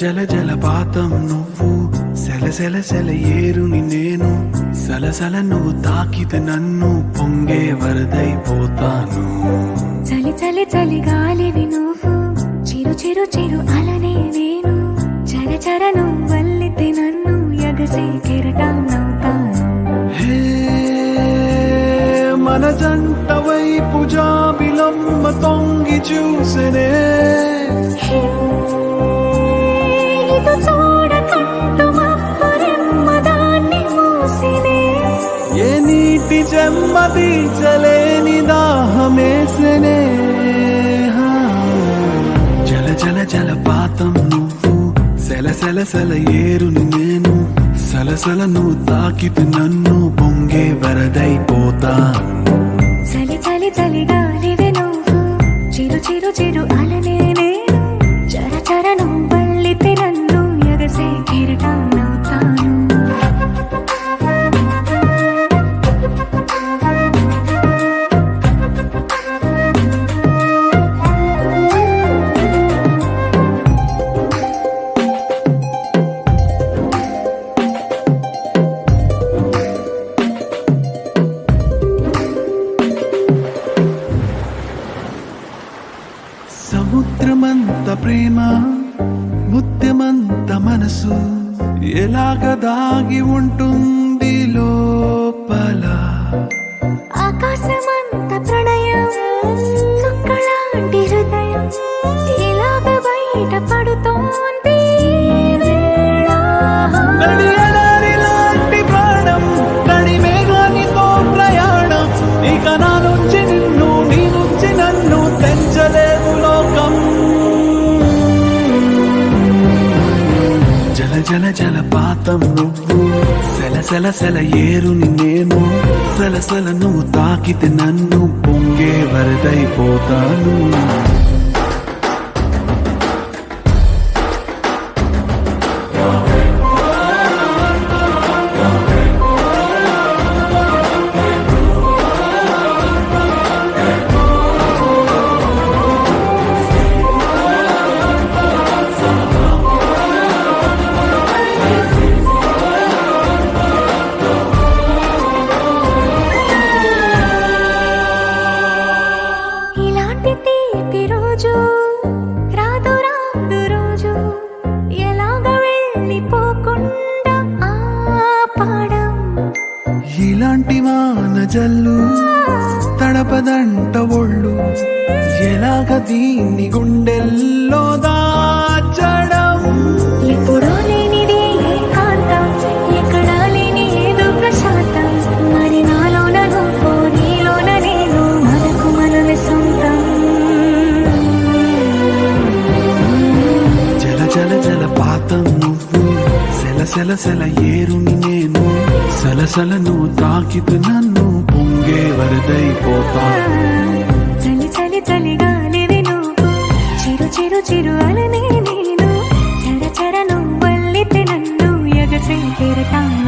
జల జలపాతం నువ్వు, సెల సెల సెల ఏరుని నేను, సలసల నువ్వు తాకితే నన్ను పొంగే వరదైపోతాను. చలి చలి చలి గాలివి నువ్వు, చిరు చిరు చిరు అలనే నేను, చర చర నువ్వు వల్లితే నన్ను ఎగసే కెరటాన్నవుతాను. హే మన జంట వైపు జాబిలమ్మ తొంగి చూసెనే, ఇటు చూడకంటూ మబ్బురెమ్మ దాన్ని మూసినే, ఏ నీటి చెమ్మ తీర్చలేని దాహమేసెనే. జల జల జలపాతం నువ్వు, సెల సెల సెల ఏరుని నేను, సలసల నువ్వు తాకితే నన్ను పొంగే వరదైపోతాను. చలి చలి చలి గాలివి నువ్వు, చిరు చిరు చిరు అలనే నేను, చర చర నువ్వు వల్లితే నన్ను ఎగసే కెరటాన్నవుతాను. సముద్రమంత ప్రేమ, ముత్యమంత మనసు, ఎలాగ దాగి ఉంటుంది లోపల. ఆకాశమంత ప్రణయం, చుక్కలాంటి హృదయం, ఇలాగ బయట పడుతోంది వేళ. నడియలాంటి ప్రాణం, నడి మేఘానితో ప్రయాణం, ఇక నా నుంచి నిన్ను, నీ నుంచి నన్ను తెంచలేదు లోకం. జల జల జలపాతం నువ్వు, సెల సెల సెల ఏరుని నేను, సలసల నువ్వు తాకితే నన్ను పొంగే వరదైపోతాను. ఇలాంటి తీపి రోజు రాదు రాదు రోజు, ఎలాగ వెళ్ళిపోకుండా ఆపడం. ఇలాంటి వాన జల్లు తడపదంట ఒళ్ళు, ఎలాగ దీన్ని గుండెల్లో దాచడం. ఎప్పుడో లేనిది ఏకాంతం, ఎక్కడా లేని ఏదో ప్రశాంతం, మరి నాలోన నువ్వు, నీలోన నేను, మనకు మనమే సొంతం. జల జల జలపాతం నువ్వు, సెల సెల సెల ఏరుని నేను, సలసల నువ్వు తాకితే నన్ను పొంగే వరదైపోతాను. చలి చలి చలి గాలివి నువ్వు, చిరు చిరు చిరు అలనే నేను, చర చర నువ్వు వల్లితే నన్ను ఎగసే కెరటాన్నవుతాను.